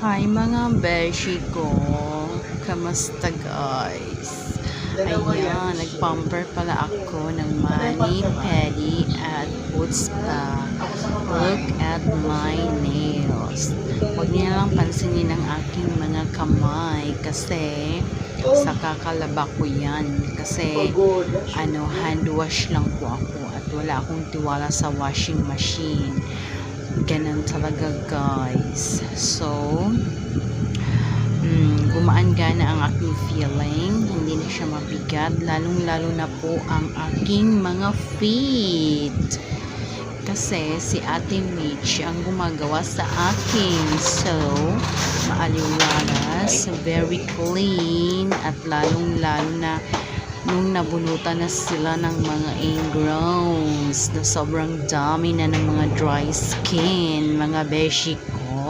Hi mga beshi ko, kamusta guys? Ayan, nagpumper pala ako ng mani, pedi, at foot spa. Look at my nails. Huwag niyo lang pansinin ang aking mga kamay kasi sa kakalaba ko yan. Kasi hand wash lang po ako at wala akong tiwala sa washing machine. Ganun talaga guys. So gumaan gana ang aking feeling, hindi na siya mabigat, lalong lalo na po ang aking mga feet kasi si Ate Mitch ang gumagawa sa akin. So maaliwalas, very clean, at lalong lalo na nung nabunutan na sila ng mga ingrowns na sobrang dami na ng mga dry skin, mga beshi ko.